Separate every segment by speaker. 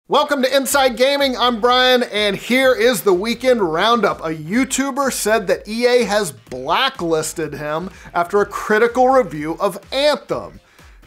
Speaker 1: Welcome to Inside Gaming, I'm Brian, and here is the weekend roundup. A YouTuber said that EA has blacklisted him after a critical review of Anthem.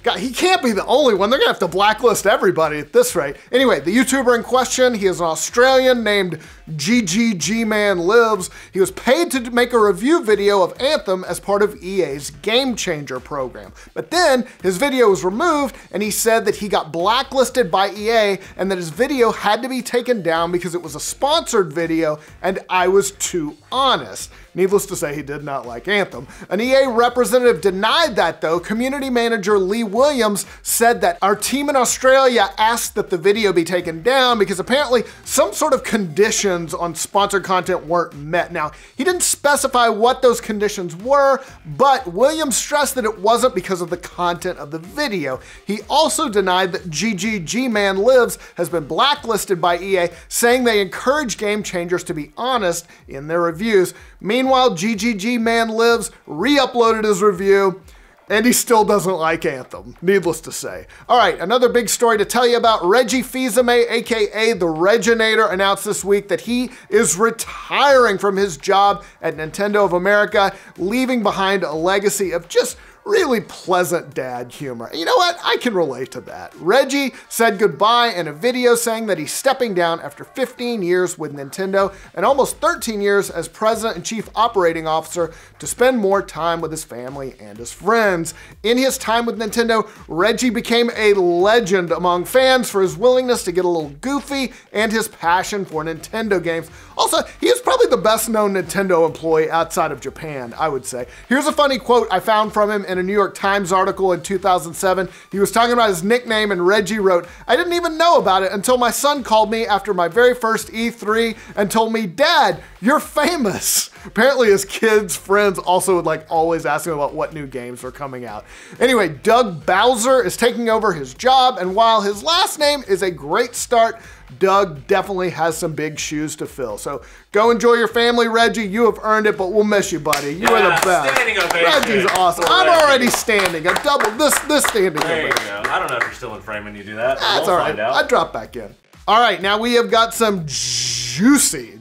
Speaker 1: God, he can't be the only one. They're gonna have to blacklist everybody at this rate. Anyway, the YouTuber in question, he is an Australian named GGG Man Lives. He was paid to make a review video of Anthem as part of EA's Game Changer program. But then his video was removed and he said that he got blacklisted by EA and that his video had to be taken down because it was a sponsored video and I was too honest. Needless to say, he did not like Anthem. An EA representative denied that though. Community manager Lee Williams said that our team in Australia asked that the video be taken down because apparently some sort of conditions on sponsored content weren't met. Now, he didn't specify what those conditions were, but Williams stressed that it wasn't because of the content of the video. He also denied that GGG Man Lives has been blacklisted by EA, saying they encourage Game Changers to be honest in their reviews. Meanwhile, GGG Man Lives re-uploaded his review, and he still doesn't like Anthem, needless to say. All right, another big story to tell you about. Reggie Fils-Aime, aka the Reginator, announced this week that he is retiring from his job at Nintendo of America, leaving behind a legacy of just really pleasant dad humor. You know what? I can relate to that. Reggie said goodbye in a video saying that he's stepping down after 15 years with Nintendo and almost 13 years as president and chief operating officer to spend more time with his family and his friends. In his time with Nintendo, Reggie became a legend among fans for his willingness to get a little goofy and his passion for Nintendo games. Also, he is probably the best known Nintendo employee outside of Japan, I would say. Here's a funny quote I found from him in a New York Times article in 2007. He was talking about his nickname and Reggie wrote, "I didn't even know about it until my son called me after my very first E3 and told me, 'Dad, you're famous.'" Apparently his kids' friends also would like always ask him about what new games were coming out. Anyway, Doug Bowser is taking over his job, and while his last name is a great start, Doug definitely has some big shoes to fill. So go enjoy your family, Reggie. You have earned it, but we'll miss you, buddy. You are the best.
Speaker 2: Standing ovation.
Speaker 1: Reggie's awesome. I'm already standing. I doubled this standing
Speaker 2: there
Speaker 1: ovation.
Speaker 2: You go. I don't know if you're still in frame when you do that.
Speaker 1: That's all right. I drop back in. All right, now we have got some juicy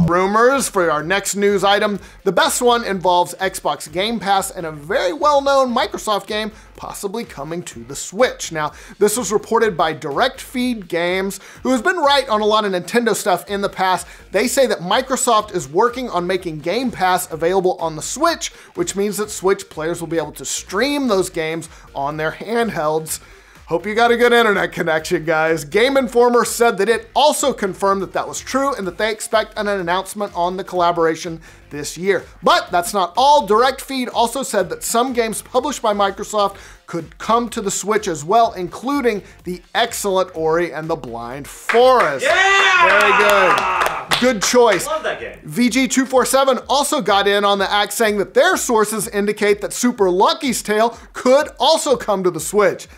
Speaker 1: rumors for our next news item. The best one involves Xbox Game Pass and a very well-known Microsoft game possibly coming to the Switch. Now, this was reported by Direct Feed Games, who has been right on a lot of Nintendo stuff in the past. They say that Microsoft is working on making Game Pass available on the Switch, which means that Switch players will be able to stream those games on their handhelds. Hope you got a good internet connection, guys. Game Informer said that it also confirmed that that was true and that they expect an announcement on the collaboration this year. But that's not all. Direct Feed also said that some games published by Microsoft could come to the Switch as well, including the excellent Ori and the Blind Forest.
Speaker 2: Yeah!
Speaker 1: Very good. Good choice.
Speaker 2: I love that game.
Speaker 1: VG247 also got in on the act, saying that their sources indicate that Super Lucky's Tale could also come to the Switch.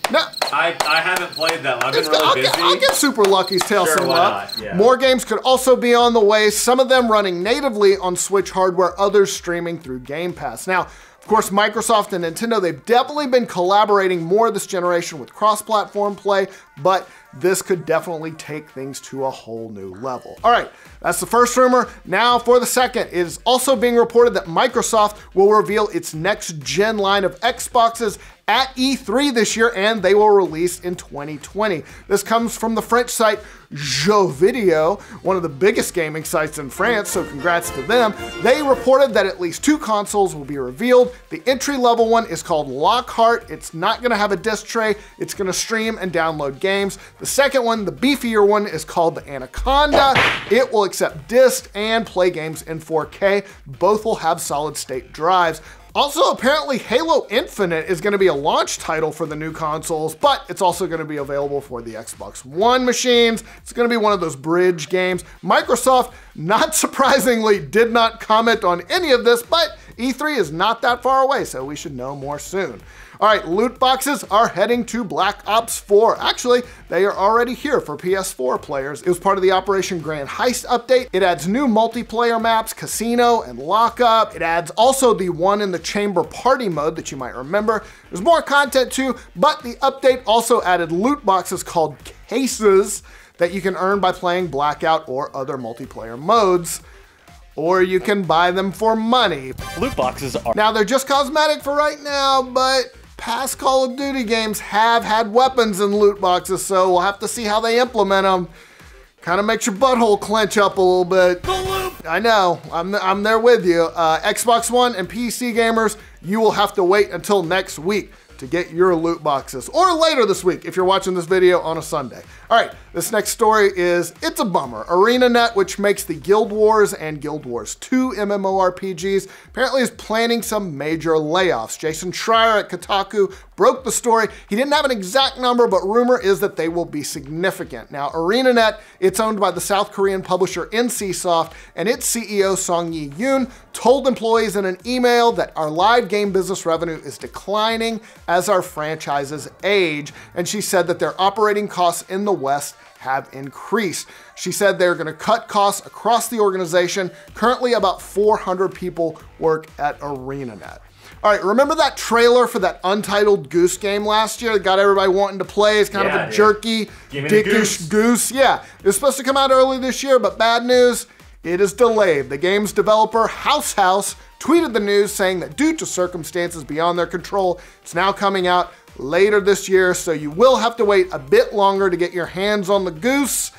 Speaker 1: No.
Speaker 2: I haven't played that one. I've been really busy.
Speaker 1: I'll give Super Lucky's Tale some love.
Speaker 2: Yeah.
Speaker 1: More games could also be on the way, some of them running natively on Switch hardware, others streaming through Game Pass. Now, of course, Microsoft and Nintendo, they've definitely been collaborating more this generation with cross-platform play, but this could definitely take things to a whole new level. All right, that's the first rumor. Now for the second, it is also being reported that Microsoft will reveal its next-gen line of Xboxes at E3 this year, and they will release in 2020. This comes from the French site Jeux Video, one of the biggest gaming sites in France, so congrats to them. They reported that at least 2 consoles will be revealed. The entry-level one is called Lockhart. It's not gonna have a disc tray. It's gonna stream and download games. The second one, the beefier one, is called the Anaconda. It will accept disc and play games in 4K. Both will have solid-state drives. Also, apparently Halo Infinite is gonna be a launch title for the new consoles, but it's also gonna be available for the Xbox One machines. It's gonna be one of those bridge games. Microsoft, not surprisingly, did not comment on any of this, but E3 is not that far away, so we should know more soon. All right, loot boxes are heading to Black Ops 4. Actually, they are already here for PS4 players. It was part of the Operation Grand Heist update. It adds new multiplayer maps, casino and lockup. It adds also the one in the chamber party mode that you might remember. There's more content too, but the update also added loot boxes called cases that you can earn by playing Blackout or other multiplayer modes. Or you can buy them for money.
Speaker 3: Loot boxes are...
Speaker 1: Now, they're just cosmetic for right now, but past Call of Duty games have had weapons in loot boxes, so we'll have to see how they implement them. Kind of makes your butthole clench up a little bit. I know, I'm there with you. Xbox One and PC gamers, you will have to wait until next week to get your loot boxes, or later this week if you're watching this video on a Sunday. All right, this next story it's a bummer. ArenaNet, which makes the Guild Wars and Guild Wars 2 MMORPGs, apparently is planning some major layoffs. Jason Schreier at Kotaku broke the story. He didn't have an exact number, but rumor is that they will be significant. Now, ArenaNet, it's owned by the South Korean publisher NCSoft, and its CEO, Song-Yi Yoon, told employees in an email that our live game business revenue is declining as our franchises age, and she said that their operating costs in the West have increased. She said they're going to cut costs across the organization. Currently, about 400 people work at ArenaNet. All right, remember that trailer for that Untitled Goose Game last year that got everybody wanting to play? It's kind of a jerky, dickish goose. Yeah, it was supposed to come out early this year, but bad news, it is delayed. The game's developer, House tweeted the news saying that due to circumstances beyond their control, it's now coming out later this year, so you will have to wait a bit longer to get your hands on the goose.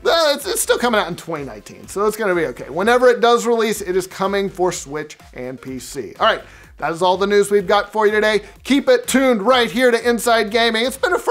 Speaker 1: It's still coming out in 2019, so it's gonna be okay. Whenever it does release, it is coming for Switch and PC. All right, that is all the news we've got for you today. Keep it tuned right here to Inside Gaming. It's been a good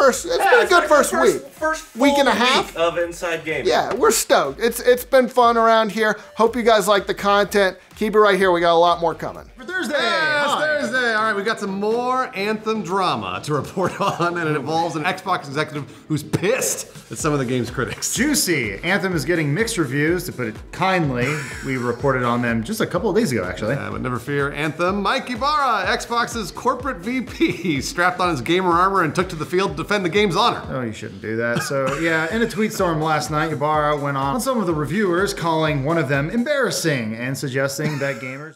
Speaker 1: first week.
Speaker 2: First
Speaker 1: week and a half
Speaker 2: of Inside Gaming.
Speaker 1: Yeah, we're stoked. It's been fun around here. Hope you guys like the content. Keep it right here. We got a lot more coming.
Speaker 4: For Thursday! Yes, Thursday! All right, we got some more Anthem drama to report on, and it involves an Xbox executive who's pissed at some of the game's critics.
Speaker 5: Juicy! Anthem is getting mixed reviews, to put it kindly. We reported on them just a couple of days ago, actually.
Speaker 4: But never fear, Anthem. Mike Ibarra, Xbox's corporate VP, strapped on his gamer armor and took to the field to defend the game's honor.
Speaker 5: Oh, you shouldn't do that. So, yeah, in a tweet storm last night, Ibarra went on some of the reviewers, calling one of them embarrassing and suggesting that gamers